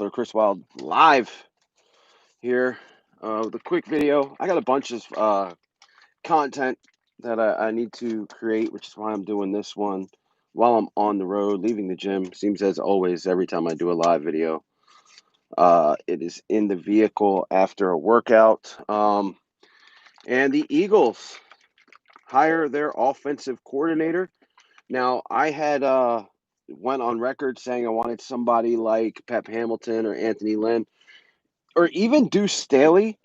wrestler Chris Wilde live here with a quick video. I got a bunch of content that I need to create, which is why I'm doing this one while I'm on the road, leaving the gym. Seems as always, every time I do a live video, it is in the vehicle after a workout. And the Eagles hire their offensive coordinator. Now, I had went on record saying I wanted somebody like Pep Hamilton or Anthony Lynn or even Deuce Staley.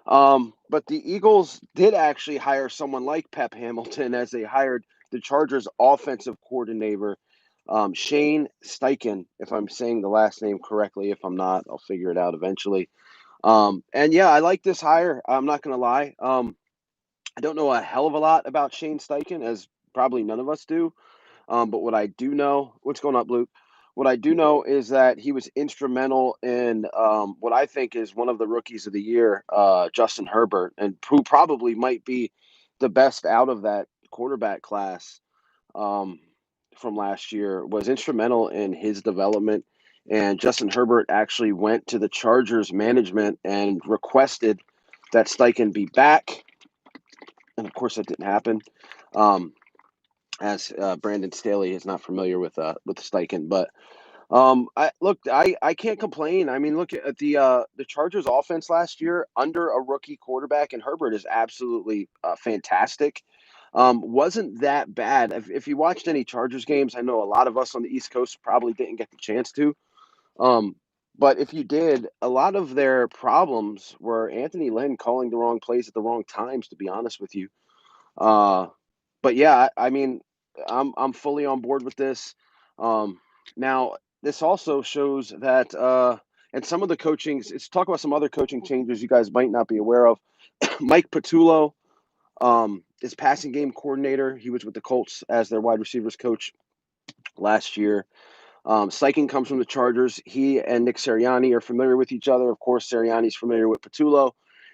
But the Eagles did actually hire someone like Pep Hamilton as they hired the Chargers offensive coordinator, Shane Steichen, if I'm saying the last name correctly. If I'm not, I'll figure it out eventually. And yeah, I like this hire. I'm not going to lie. I don't know a hell of a lot about Shane Steichen, as probably none of us do. But what I do know, what's going up, Luke? What I do know is that he was instrumental in what I think is one of the rookies of the year, Justin Herbert, and who probably might be the best out of that quarterback class from last year, was instrumental in his development. And Justin Herbert actually went to the Chargers management and requested that Steichen be back. And of course, that didn't happen. As Brandon Staley is not familiar with Steichen, but I can't complain. I mean, look at the Chargers offense last year under a rookie quarterback, and Herbert is absolutely fantastic. Wasn't that bad. If you watched any Chargers games, I know a lot of us on the East Coast probably didn't get the chance to. But if you did, a lot of their problems were Anthony Lynn calling the wrong plays at the wrong times, to be honest with you. But yeah, I mean, I'm fully on board with this. Now, this also shows that, and some of the coachings. Let's talk about some other coaching changes you guys might not be aware of. Mike Patullo is passing game coordinator. He was with the Colts as their wide receivers coach last year. Steichen comes from the Chargers. He and Nick Sirianni are familiar with each other. Of course, Sirianni's familiar with Patullo.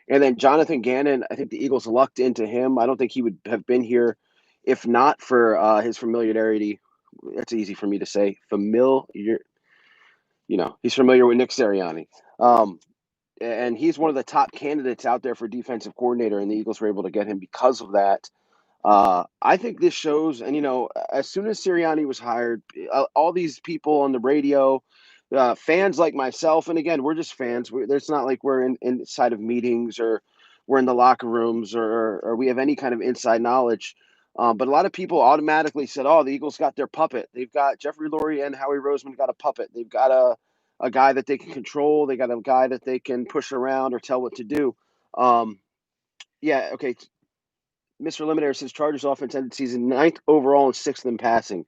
And then Jonathan Gannon, I think the Eagles lucked into him. I don't think he would have been here if not for his familiarity. That's easy for me to say. He's familiar with Nick Sirianni. And he's one of the top candidates out there for defensive coordinator, and the Eagles were able to get him because of that. I think this shows, and as soon as Sirianni was hired, all these people on the radio, fans like myself, and again, we're just fans. It's not like we're inside of meetings or we're in the locker rooms or we have any kind of inside knowledge. But a lot of people automatically said, "Oh, the Eagles got their puppet. They've got Jeffrey Lurie and Howie Roseman got a puppet. They've got a guy that they can control. They got a guy that they can push around or tell what to do." Yeah, okay. Mr. Eliminator says Chargers offense ended season 9th overall and 6th in passing.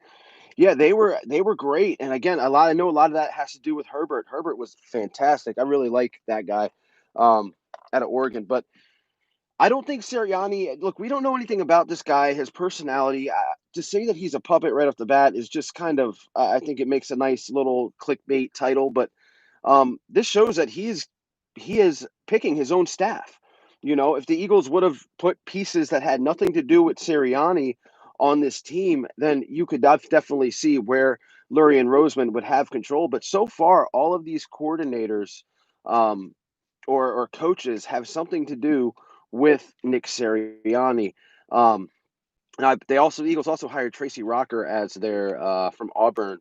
Yeah, they were great. And again, I know a lot of that has to do with Herbert. Herbert was fantastic. I really like that guy out of Oregon. But I don't think Sirianni, look, we don't know anything about this guy, his personality. To say that he's a puppet right off the bat is just kind of, I think it makes a nice little clickbait title. But this shows that he is picking his own staff. If the Eagles would have put pieces that had nothing to do with Sirianni on this team, then you could definitely see where Lurie and Roseman would have control. But so far, all of these coordinators or coaches have something to do with Nick Sirianni. The Eagles also hired Tracy Rocker as their from Auburn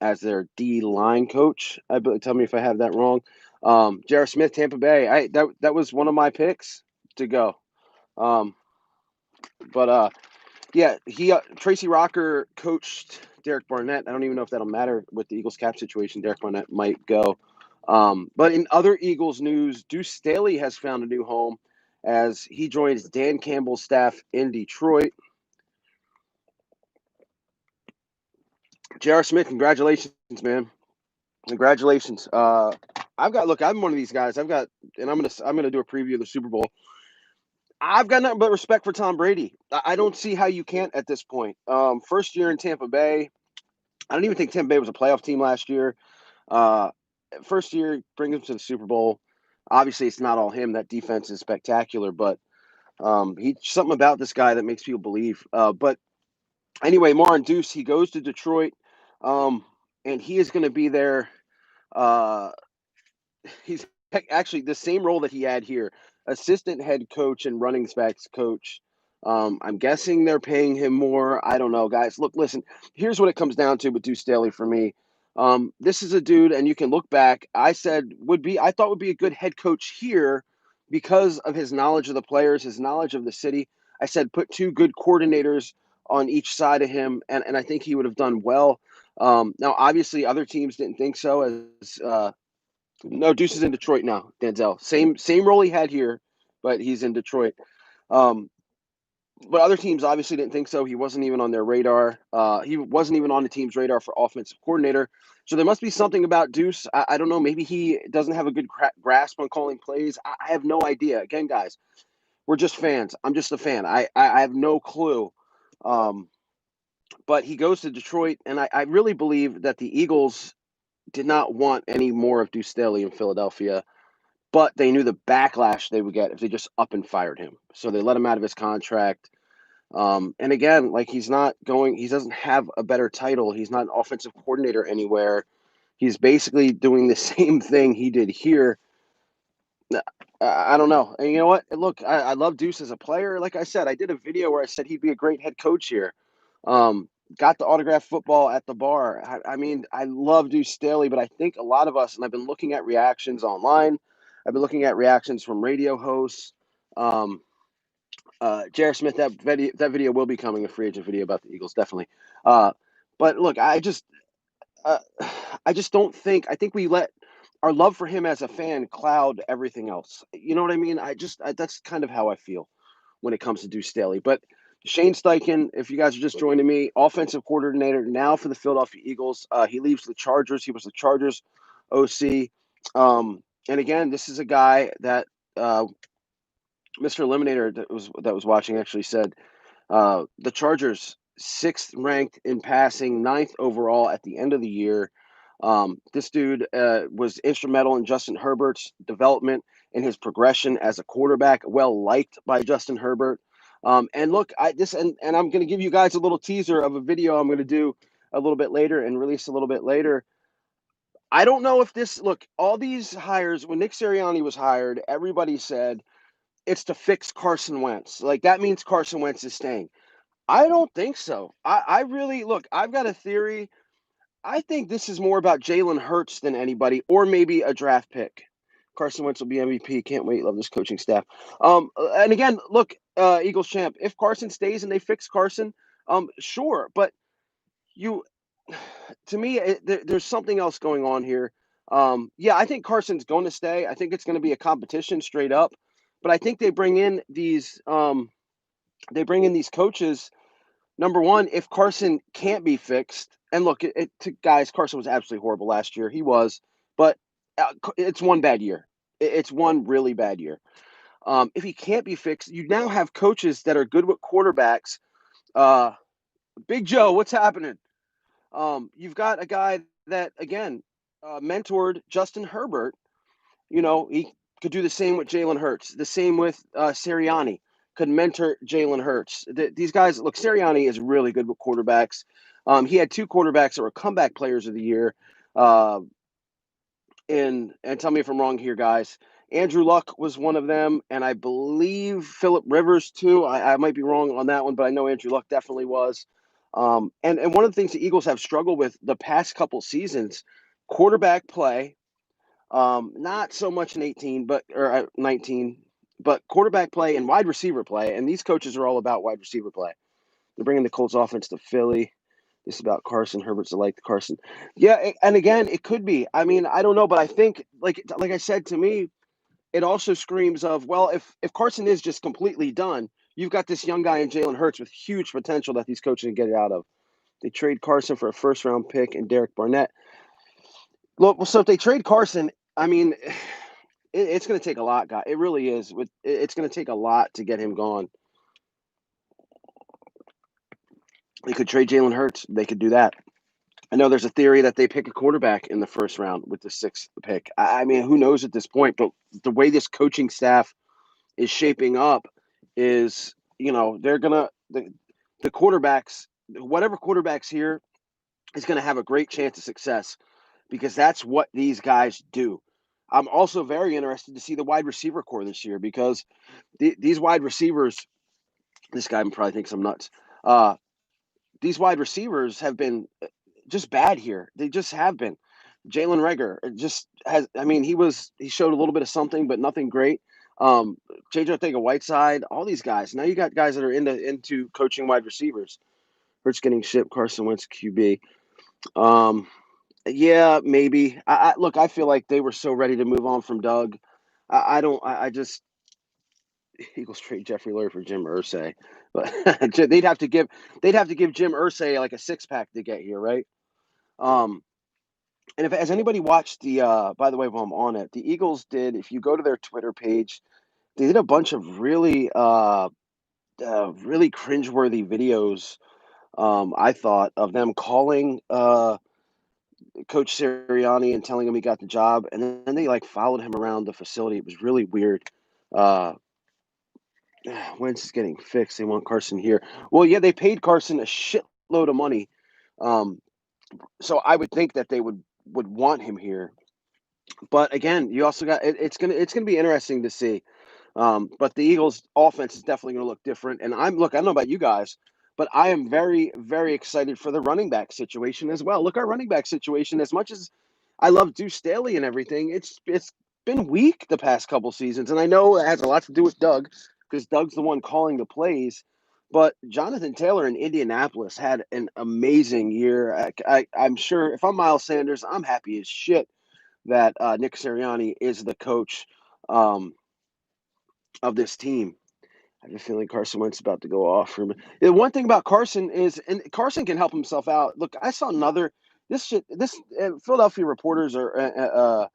as their D line coach. Tell me if I have that wrong. J.R. Smith, Tampa Bay. That was one of my picks to go. Yeah, Tracy Rocker coached Derek Barnett. I don't even know if that'll matter with the Eagles cap situation. Derek Barnett might go. But in other Eagles news, Deuce Staley has found a new home as he joins Dan Campbell's staff in Detroit. J.R. Smith, congratulations, man. Congratulations. I'm one of these guys. I'm gonna do a preview of the Super Bowl. I've got nothing but respect for Tom Brady. I don't see how you can't at this point. First year in Tampa Bay. I don't even think Tampa Bay was a playoff team last year. First year, bring him to the Super Bowl. Obviously, it's not all him. That defense is spectacular, but something about this guy that makes people believe. But anyway, more on Deuce. He goes to Detroit, and he is going to be there Uh, he's actually the same role that he had here, assistant head coach and running backs coach. I'm guessing they're paying him more. I don't know, guys. Look, listen. Here's what it comes down to with Deuce Staley for me. This is a dude, and you can look back. I thought would be a good head coach here because of his knowledge of the players, his knowledge of the city. I said put two good coordinators on each side of him, and I think he would have done well. Now, obviously, other teams didn't think so. No, Deuce is in Detroit now. Denzel, same role he had here, but he's in Detroit. Um, but other teams obviously didn't think so. He wasn't even on their radar. He wasn't even on the team's radar for offensive coordinator. So there must be something about Deuce. I don't know. Maybe he doesn't have a good grasp on calling plays. I have no idea. Again, guys, we're just fans. I'm just a fan. I have no clue. Um, but he goes to Detroit, and I really believe that the Eagles did not want any more of Deuce Staley in Philadelphia, but they knew the backlash they would get if they just up and fired him. So they let him out of his contract. And again, like he doesn't have a better title. He's not an offensive coordinator anywhere. He's basically doing the same thing he did here. I don't know. And you know what? Look, I love Deuce as a player. Like I said, I did a video where I said he'd be a great head coach here. Got the autographed football at the bar. I mean, I love Deuce Staley, but I think a lot of us, and I've been looking at reactions online. I've been looking at reactions from radio hosts. Jared Smith, that video will be coming, a free agent video about the Eagles, definitely. But look, uh, I just don't think. I think we let our love for him as a fan cloud everything else. You know what I mean? That's kind of how I feel when it comes to Deuce Staley. But Shane Steichen, if you guys are just joining me, offensive coordinator now for the Philadelphia Eagles. He leaves the Chargers. He was the Chargers OC. And again, this is a guy that Mr. Eliminator that was watching actually said the Chargers sixth ranked in passing, ninth overall at the end of the year. This dude was instrumental in Justin Herbert's development and his progression as a quarterback, well liked by Justin Herbert. And look, and I'm going to give you guys a little teaser of a video I'm going to do a little bit later and release a little bit later. I don't know if all these hires, when Nick Sirianni was hired, everybody said it's to fix Carson Wentz. Like that means Carson Wentz is staying. I don't think so. I really look. I've got a theory. I think this is more about Jalen Hurts than anybody, or maybe a draft pick. Carson Wentz will be MVP. Can't wait. Love this coaching staff. And again, look, Eagles champ. If Carson stays and they fix Carson, sure. But you, to me, there's something else going on here. Yeah, I think Carson's going to stay. I think it's going to be a competition straight up. But I think they bring in these coaches. Number one, if Carson can't be fixed, and look, guys, Carson was absolutely horrible last year. He was, but it's one bad year. It's one really bad year. If he can't be fixed, you now have coaches that are good with quarterbacks. Big Joe, what's happening? You've got a guy that, again, mentored Justin Herbert. He could do the same with Jalen Hurts, the same with Sirianni, could mentor Jalen Hurts. These guys, look, Sirianni is really good with quarterbacks. He had two quarterbacks that were comeback players of the year. And tell me if I'm wrong here, guys. Andrew Luck was one of them, and I believe Phillip Rivers too. I might be wrong on that one, but I know Andrew Luck definitely was. And one of the things the Eagles have struggled with the past couple seasons, quarterback play. Not so much in 18, or 19, but quarterback play and wide receiver play. And these coaches are all about wide receiver play. They're bringing the Colts offense to Philly. This is about Carson. Herbert's like Carson. Yeah, and again, it could be. I mean, I don't know, but I think, like I said, to me, it also screams of, well, if Carson is just completely done, you've got this young guy in Jalen Hurts with huge potential that these coaches can get it out of. They trade Carson for a first-round pick and Derek Barnett. Look, so if they trade Carson, I mean, it's going to take a lot, guy. It really is. It's going to take a lot to get him gone. They could trade Jalen Hurts. They could do that. I know there's a theory that they pick a quarterback in the first round with the sixth pick. I mean, who knows at this point? But the way this coaching staff is shaping up is, they're gonna the quarterbacks, whatever quarterbacks here, is going to have a great chance of success. because that's what these guys do. I'm also very interested to see the wide receiver core this year because these wide receivers, this guy probably thinks I'm nuts. These wide receivers have been just bad here. They just have been. Jalen Reagor just has. I mean, he showed a little bit of something, but nothing great. JJ Arcega-Whiteside, all these guys. Now you got guys that are into coaching wide receivers. Hurts getting shipped. Carson Wentz QB. Yeah, maybe. Look. I feel like they were so ready to move on from Doug. I don't. I just Eagles trade Jeffrey Lurie for Jim Irsay, but they'd have to give Jim Irsay like a 6-pack to get here, right? Um, and if has anybody watched by the way, while I'm on it, the Eagles did. If you go to their Twitter page, they did a bunch of really cringeworthy videos. I thought of them calling Coach Sirianni and telling him he got the job, and then they like followed him around the facility. It was really weird. Uh, Wentz is getting fixed. They want Carson here. Well, yeah, they paid Carson a shitload of money. Um, so I would think that they would want him here. But again, you also got it's gonna be interesting to see. But the Eagles' offense is definitely going to look different. And I don't know about you guys, but I am very, very excited for the running back situation as well. Look, our running back situation, as much as I love Deuce Staley and everything, it's been weak the past couple seasons. And I know it has a lot to do with Doug because Doug's the one calling the plays. But Jonathan Taylor in Indianapolis had an amazing year. I'm sure if I'm Miles Sanders, I'm happy as shit that Nick Sirianni is the coach of this team. I have a feeling Carson Wentz is about to go off for me. The one thing about Carson is, and Carson can help himself out. Look, I saw another. This Philadelphia reporters are.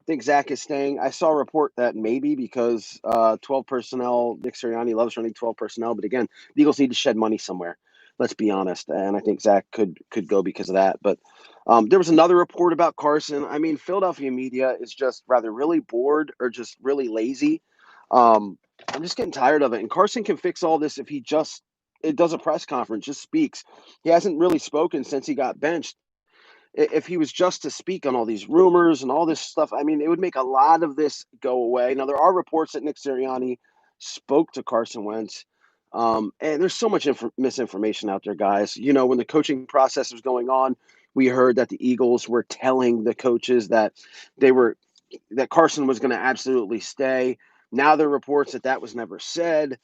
I think Zach is staying. I saw a report that maybe because 12 personnel, Nick Sirianni loves running 12 personnel, but again, the Eagles need to shed money somewhere. Let's be honest, and I think Zach could go because of that. But there was another report about Carson. I mean, Philadelphia media is just rather really bored or just really lazy. Um, I'm just getting tired of it. And Carson can fix all this if he just it does a press conference, just speaks. He hasn't really spoken since he got benched. If he was just to speak on all these rumors and all this stuff, I mean, it would make a lot of this go away. Now, there are reports that Nick Sirianni spoke to Carson Wentz. And there's so much misinformation out there, guys. You know, when the coaching process was going on, we heard that the Eagles were telling the coaches that they were that Carson was going to absolutely stay. Now there are reports that that was never said.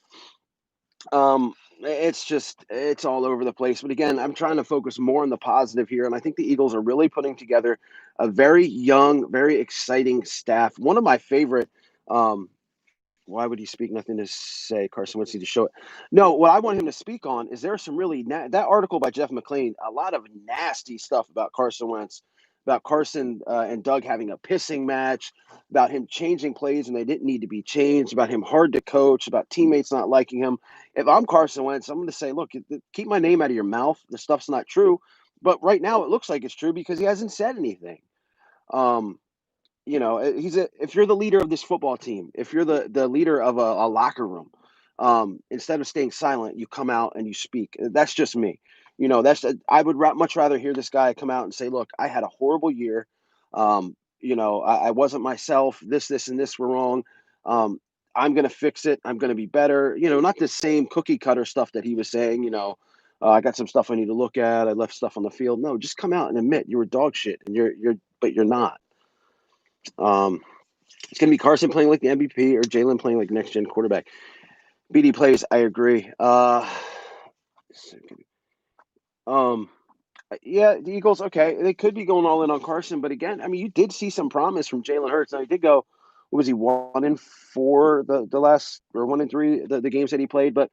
It's all over the place. But again, I'm trying to focus more on the positive here, and I think the Eagles are really putting together a very young, very exciting staff. One of my favorite. Why would he speak? Nothing to say. Carson Wentz need to show it. No, what I want him to speak on is there some really that article by Jeff McClain. A lot of nasty stuff about Carson Wentz, about Carson and Doug having a pissing match, about him changing plays when they didn't need to be changed, about him hard to coach, about teammates not liking him. If I'm Carson Wentz, I'm going to say, look, keep my name out of your mouth. The stuff's not true, but right now it looks like it's true because he hasn't said anything. Um, if you're the leader of this football team, if you're the leader of a locker room, instead of staying silent, you come out and you speak. That's just me. I would much rather hear this guy come out and say, look, I had a horrible year. I wasn't myself. This and this were wrong. I'm going to fix it. I'm going to be better. Not the same cookie cutter stuff that he was saying. I got some stuff I need to look at. I left stuff on the field. No, just come out and admit you were dog shit, and but you're not. It's going to be Carson playing like the MVP or Jalen playing like next gen quarterback. BD plays. I agree. Yeah, the Eagles. Okay, they could be going all in on Carson, but again, I mean, you did see some promise from Jalen Hurts. Now he did go. What was he 1-4 the last or 1-3 the games that he played? But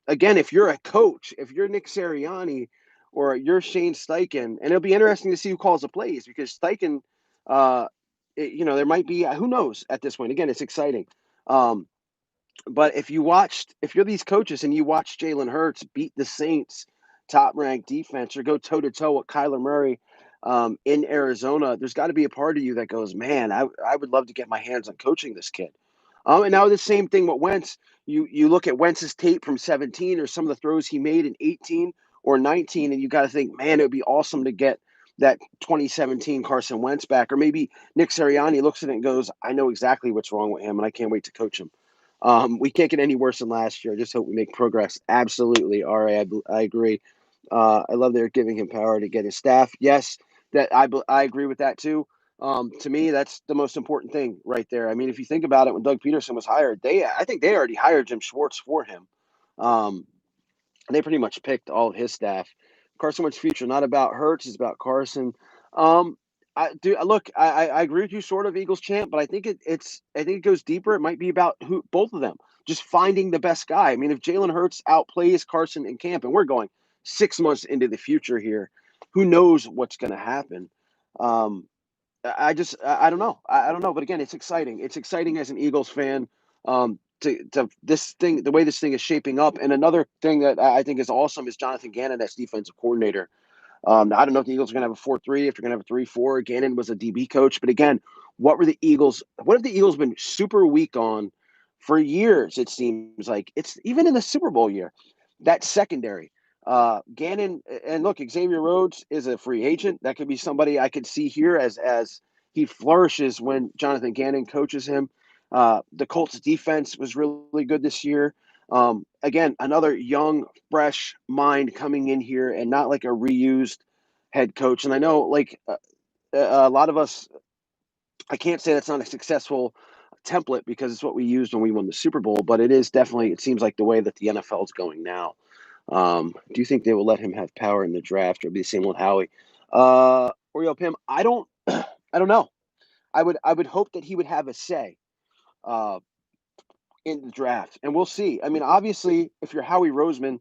again, if you're a coach, if you're Nick Sirianni or you're Shane Steichen, and it'll be interesting to see who calls the plays because Steichen, there might be who knows at this point. Again, it's exciting. But if you're these coaches and you watch Jalen Hurts beat the Saints, top ranked defense, or go toe to toe with Kyler Murray in Arizona, there's got to be a part of you that goes, man, I would love to get my hands on coaching this kid. And now the same thing with Wentz. You look at Wentz's tape from 17 or some of the throws he made in 18 or 19, and you got to think, man, it would be awesome to get that 2017 Carson Wentz back, or maybe Nick Sirianni looks at it and goes, "I know exactly what's wrong with him, and I can't wait to coach him." We can't get any worse than last year. I just hope we make progress. Absolutely, Ari, I agree. I love they're giving him power to get his staff. Yes, I agree with that too. To me, that's the most important thing right there. I mean, if you think about it, when Doug Peterson was hired, I think they already hired Jim Schwartz for him. Um, they pretty much picked all of his staff. Carson Wentz's future not about Hurts, it's about Carson. I agree with you, sort of Eagles champ, but I think it goes deeper. It might be about who both of them just finding the best guy. I mean, if Jalen Hurts outplays Carson in camp, and we're going 6 months into the future here, who knows what's going to happen? Um, I don't know. I don't know. But again, it's exciting. It's exciting as an Eagles fan. To this thing, the way this thing is shaping up. And another thing that I think is awesome is Jonathan Gannon as defensive coordinator. I don't know if the Eagles are going to have a 4-3, if they're going to have a 3-4. Gannon was a DB coach, but again, what were the Eagles? What have the Eagles been super weak on for years? It seems like it's even in the Super Bowl year. That secondary, Gannon, and look, Xavier Rhodes is a free agent. That could be somebody I could see here as he flourishes when Jonathan Gannon coaches him. The Colts defense was really good this year. Again, another young, fresh mind coming in here and not like a reused head coach. And I know, like, a lot of us, I can't say that's not a successful template because it's what we used when we won the Super Bowl, but it is definitely, it seems like the way that the NFL is going now. Do you think they will let him have power in the draft or be the same with Howie? Oreo Pim, I don't, I don't know. I would hope that he would have a say. Uh, in the draft, and we'll see. I mean, obviously, if you're Howie Roseman,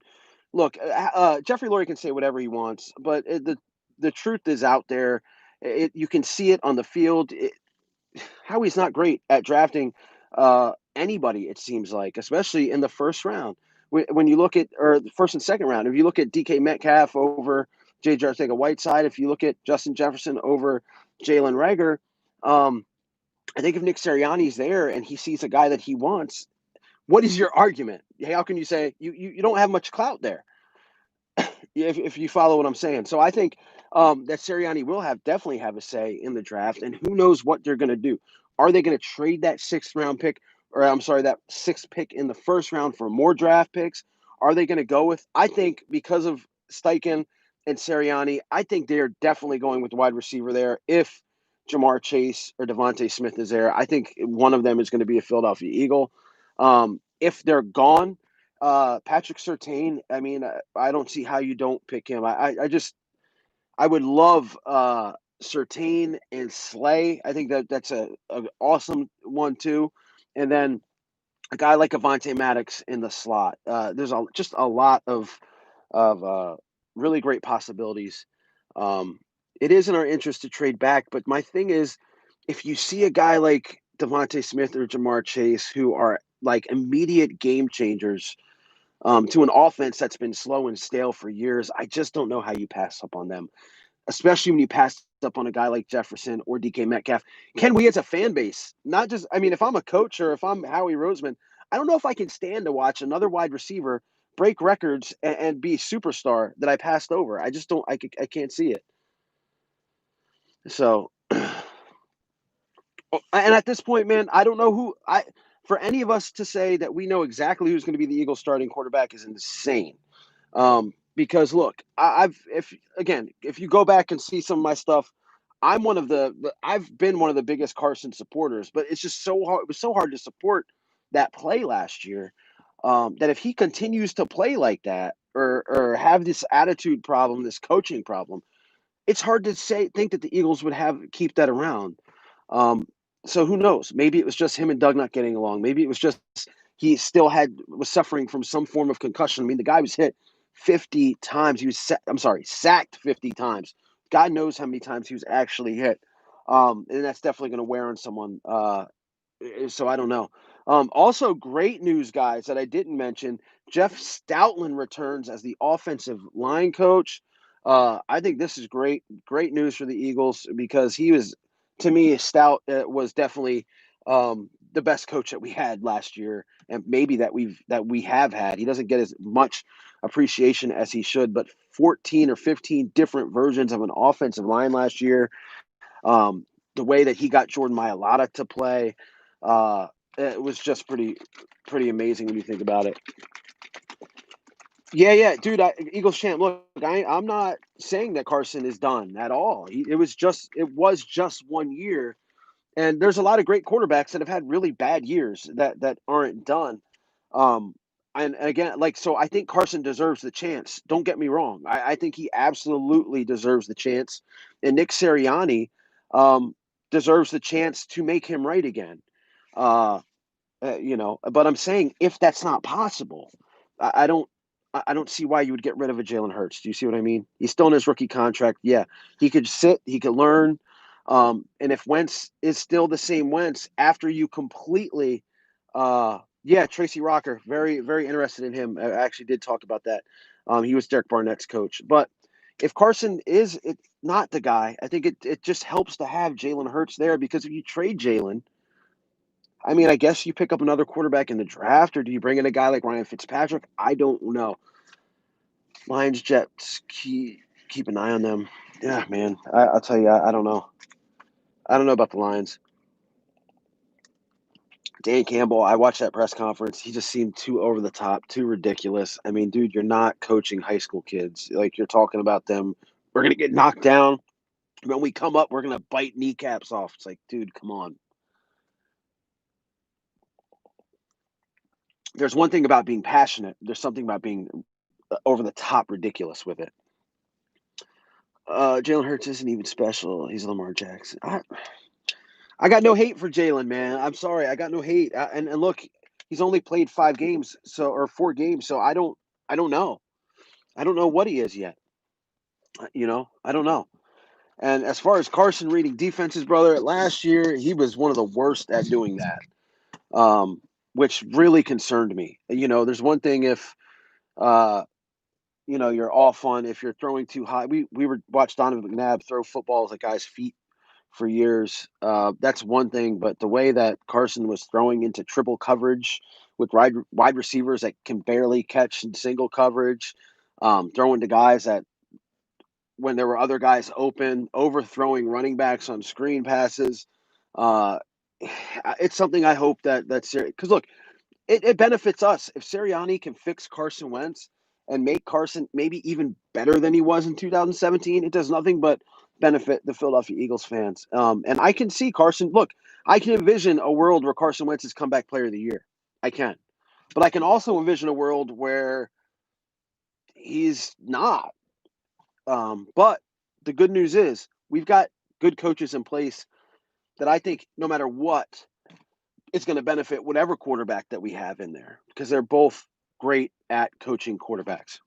look, Jeffrey Lurie can say whatever he wants, but the truth is out there. You can see it on the field. Howie's not great at drafting anybody. It seems like, especially in the first round. When you look at or the first and second round, if you look at DK Metcalf over J.J. Arcega-Whiteside, if you look at Justin Jefferson over Jalen Reagor, I think if Nick Sirianni's there and he sees a guy that he wants, what is your argument? How can you say you don't have much clout there? If you follow what I'm saying. So I think that Sirianni will definitely have a say in the draft, and who knows what they're going to do. Are they going to trade that sixth round pick, or I'm sorry, that sixth pick in the first round for more draft picks? Are they going to go with? I think because of Steichen and Sirianni, I think they're definitely going with the wide receiver there. If Jamar Chase or Devontae Smith is there, I think one of them is going to be a Philadelphia Eagle. If they're gone, Patrick Surtain, I mean, I don't see how you don't pick him. I would love Surtain and Slay. I think that's a awesome one too. And then a guy like Avonte Maddox in the slot. There's just a lot of really great possibilities. Um, it is in our interest to trade back, but my thing is, if you see a guy like Devontae Smith or Jamar Chase who are like immediate game changers to an offense that's been slow and stale for years, I just don't know how you pass up on them, especially when you pass up on a guy like Jefferson or DK Metcalf. Can we as a fan base, not just, I mean, if I'm a coach or if I'm Howie Roseman, I don't know if I can stand to watch another wide receiver break records and be a superstar that I passed over. I just don't, I can't see it. So, and at this point, man, I don't know for any of us to say that we know exactly who's going to be the Eagles starting quarterback is insane. Because look, if you go back and see some of my stuff, I've been one of the biggest Carson supporters, but it's just so hard. It was so hard to support that play last year. That if he continues to play like that or have this attitude problem, this coaching problem, it's hard to think that the Eagles would keep that around. Um, so who knows? Maybe it was just him and Doug not getting along. Maybe it was just he still was suffering from some form of concussion. I mean, the guy was hit 50 times. Sacked 50 times. God knows how many times he was actually hit. And that's definitely going to wear on someone. So I don't know. Also, great news, guys, that I didn't mention. Jeff Stoutland returns as the offensive line coach. I think this is great news for the Eagles because he was, to me, Stout was definitely the best coach that we had last year, and maybe that we have had. He doesn't get as much appreciation as he should, but 14 or 15 different versions of an offensive line last year. The way that he got Jordan Mailata to play, it was just pretty amazing when you think about it. Yeah, dude. Eagles champ. Look, I'm not saying that Carson is done at all. It was just 1 year, and there's a lot of great quarterbacks that have had really bad years that aren't done. Um, and again, so I think Carson deserves the chance. Don't get me wrong. I think he absolutely deserves the chance, and Nick Sirianni deserves the chance to make him right again. Uh, but I'm saying if that's not possible, I don't. I don't see why you would get rid of a Jalen Hurts. Do you see what I mean? He's still in his rookie contract. Yeah, he could sit. He could learn. And if Wentz is still the same Wentz after you completely, yeah, Tracy Rocker, very, very interested in him. I actually did talk about that. He was Derek Barnett's coach. But if Carson is not the guy, I think it just helps to have Jalen Hurts there, because if you trade Jalen, I mean, I guess you pick up another quarterback in the draft, or do you bring in a guy like Ryan Fitzpatrick? I don't know. Lions, Jets, keep an eye on them. Yeah, man. I'll tell you, I don't know. I don't know about the Lions. Dan Campbell, I watched that press conference. He just seemed too over the top, too ridiculous. I mean, dude, you're not coaching high school kids. Like, you're talking about them. We're going to get knocked down. When we come up, we're going to bite kneecaps off. It's like, dude, come on. There's one thing about being passionate. There's something about being over the top ridiculous with it. Jalen Hurts isn't even special. He's Lamar Jackson. I got no hate for Jalen, man. I'm sorry. I got no hate. And look, he's only played 5 games, or 4 games, so I don't know. I don't know what he is yet. I don't know. And as far as Carson reading defenses, brother, last year he was one of the worst at doing that, which really concerned me. There's one thing if you're off on, if you're throwing too high. We watched Donovan McNabb throw footballs at guys' feet for years. That's one thing, but the way that Carson was throwing into triple coverage with wide receivers that can barely catch in single coverage, throwing to guys that when there were other guys open, overthrowing running backs on screen passes. Uh, it's something I hope that's because look, it benefits us if Sirianni can fix Carson Wentz and make Carson maybe even better than he was in 2017. It does nothing but benefit the Philadelphia Eagles fans. And I can see Carson. Look, I can envision a world where Carson Wentz is comeback player of the year. I can, but I can also envision a world where he's not. But the good news is we've got good coaches in place that I think no matter what, it's going to benefit whatever quarterback that we have in there, because they're both great at coaching quarterbacks.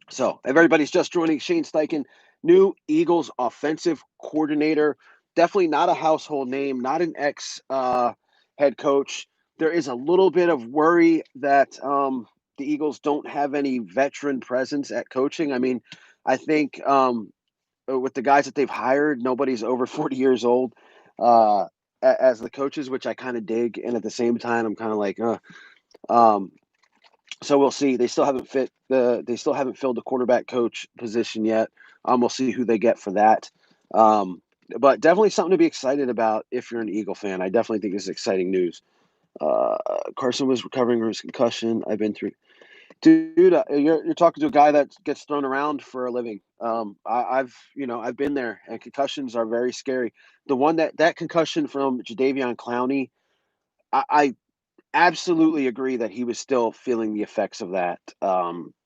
So if everybody's just joining, Shane Steichen, new Eagles offensive coordinator, definitely not a household name, not an ex-head coach. There is a little bit of worry that the Eagles don't have any veteran presence at coaching. I mean, I think with the guys that they've hired, nobody's over 40 years old as the coaches, which I kind of dig. And at the same time, I'm kind of like, so we'll see. They still haven't filled the quarterback coach position yet. We'll see who they get for that. But definitely something to be excited about if you're an Eagle fan. I definitely think this is exciting news. Carson was recovering from his concussion. I've been through. Dude, you're talking to a guy that gets thrown around for a living. I've been there, and concussions are very scary. The one that concussion from Jadeveon Clowney, I absolutely agree that he was still feeling the effects of that.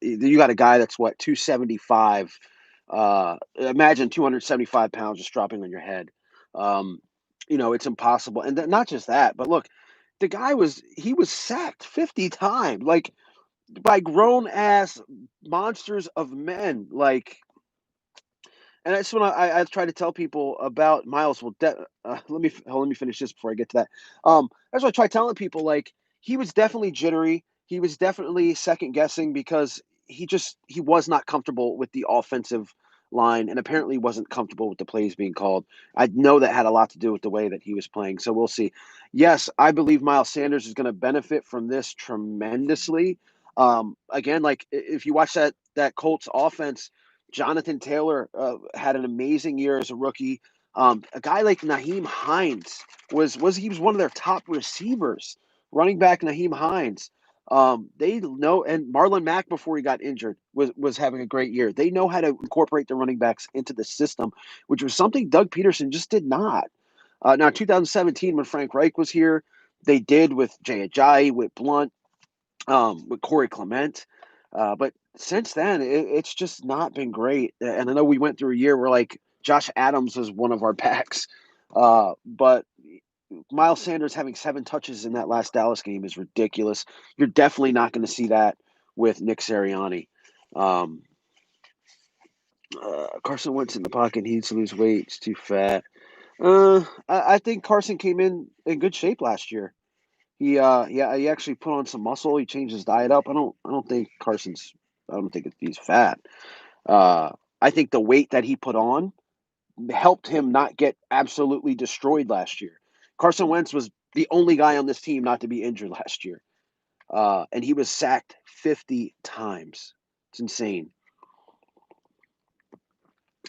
You got a guy that's 275. Imagine 275 pounds just dropping on your head. It's impossible, and not just that, but look, the guy was sacked 50 times, like by grown ass monsters of men, like. And that's when I try to tell people about Miles. Well, let me finish this before I get to that. That's what I try telling people. Like, he was definitely jittery. He was definitely second guessing because he was not comfortable with the offensive line and apparently wasn't comfortable with the plays being called. I know that had a lot to do with the way that he was playing. So we'll see. Yes, I believe Miles Sanders is going to benefit from this tremendously. Again, like if you watch that Colts offense, Jonathan Taylor had an amazing year as a rookie. A guy like Naheem Hines he was one of their top receivers, running back Naheem Hines. They know, and Marlon Mack before he got injured was having a great year. They know how to incorporate the running backs into the system, which was something Doug Peterson just did not. Now, 2017 when Frank Reich was here, they did with Jay Ajayi, with Blunt, with Corey Clement. But since then, it's just not been great. And I know we went through a year where like Josh Adams was one of our backs, but Miles Sanders having 7 touches in that last Dallas game is ridiculous. You're definitely not going to see that with Nick Sirianni. Um, Carson Wentz in the pocket. He needs to lose weight. He's too fat. I think Carson came in good shape last year. He actually put on some muscle. He changed his diet up. I don't think he's fat. Uh, I think the weight that he put on helped him not get absolutely destroyed last year. Carson Wentz was the only guy on this team not to be injured last year. And he was sacked 50 times. It's insane.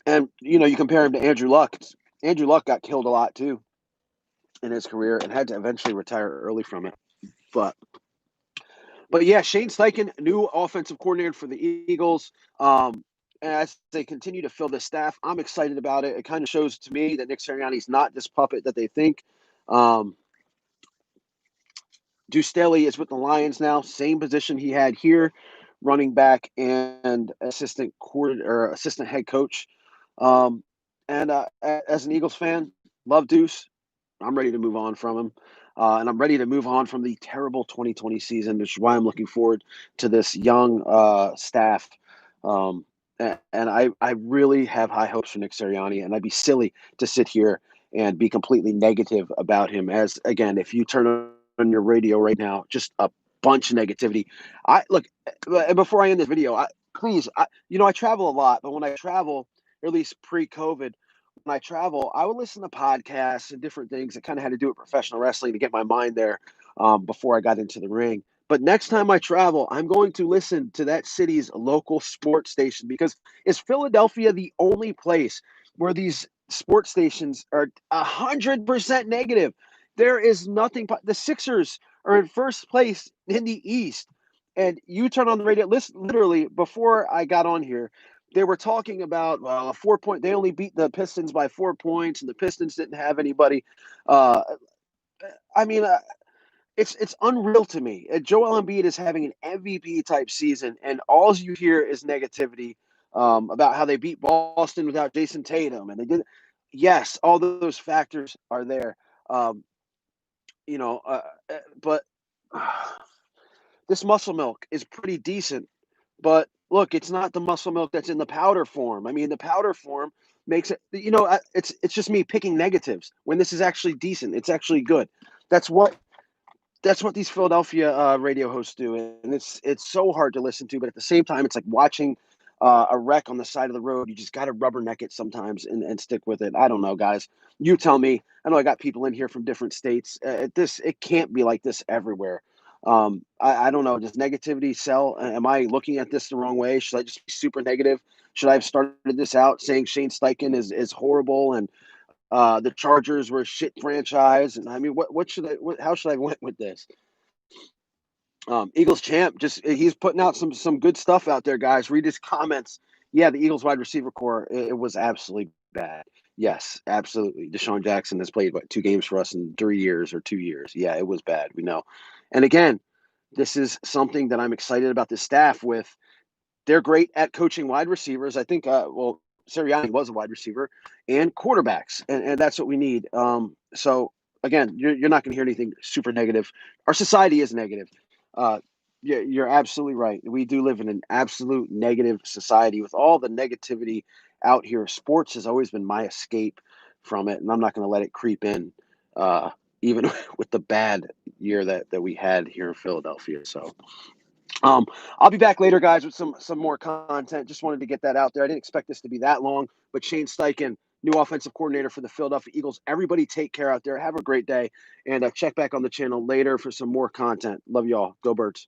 And, you compare him to Andrew Luck. Andrew Luck got killed a lot, too, in his career and had to eventually retire early from it. But yeah, Shane Steichen, new offensive coordinator for the Eagles. As they continue to fill the staff, I'm excited about it. It kind of shows to me that Nick Sirianni's not this puppet that they think. Deuce Staley is with the Lions now, same position he had here, running back and assistant head coach. And as an Eagles fan, love Deuce. I'm ready to move on from him. And I'm ready to move on from the terrible 2020 season, which is why I'm looking forward to this young staff. And I really have high hopes for Nick Sirianni, and I'd be silly to sit here and be completely negative about him. As again, if you turn on your radio right now, just a bunch of negativity. I look before I end this video. I travel a lot, but when I travel, or at least pre-COVID, when I travel, I would listen to podcasts and different things that kind of had to do with professional wrestling to get my mind there before I got into the ring. But next time I travel, I'm going to listen to that city's local sports station because is Philadelphia the only place where these sports stations are 100% negative? There is nothing. The Sixers are in first place in the East. And you turn on the radio, listen, literally before I got on here, they were talking about a 4-point. They only beat the Pistons by 4 points, and the Pistons didn't have anybody. Uh, I mean, it's unreal to me. Joel Embiid is having an MVP type season, and all you hear is negativity about how they beat Boston without Jason Tatum, and they did. Yes, all those factors are there, um, but this muscle milk is pretty decent. But look, it's not the muscle milk that's in the powder form. I mean, the powder form makes it. It's just me picking negatives when this is actually decent. It's actually good. That's what these Philadelphia radio hosts do, and it's so hard to listen to. But at the same time, it's like watching a wreck on the side of the road. You just got to rubberneck it sometimes and stick with it. I don't know, guys. You tell me. I know I got people in here from different states. It can't be like this everywhere. I don't know. Does negativity sell? Am I looking at this the wrong way? Should I just be super negative? Should I have started this out saying Shane Steichen is horrible and the Chargers were a shit franchise? And I mean, how should I went with this? Eagles champ, just he's putting out some good stuff out there, guys. Read his comments. Yeah, the Eagles wide receiver core, it was absolutely bad. Yes, absolutely. Deshaun Jackson has played 2 games for us in 3 years or 2 years. Yeah, it was bad. We know. And again, this is something that I'm excited about the staff with. They're great at coaching wide receivers. I think, Sirianni was a wide receiver and quarterbacks, and that's what we need. So again, you're not going to hear anything super negative. Our society is negative. Uh, you're absolutely right. We do live in an absolute negative society with all the negativity out here. Sports has always been my escape from it, and I'm not going to let it creep in, even with the bad year that we had here in Philadelphia. So Um, I'll be back later, guys, with some more content. Just wanted to get that out there. I didn't expect this to be that long, but Shane Steichen, new offensive coordinator for the Philadelphia Eagles. Everybody take care out there. Have a great day, and check back on the channel later for some more content. Love y'all. Go Birds.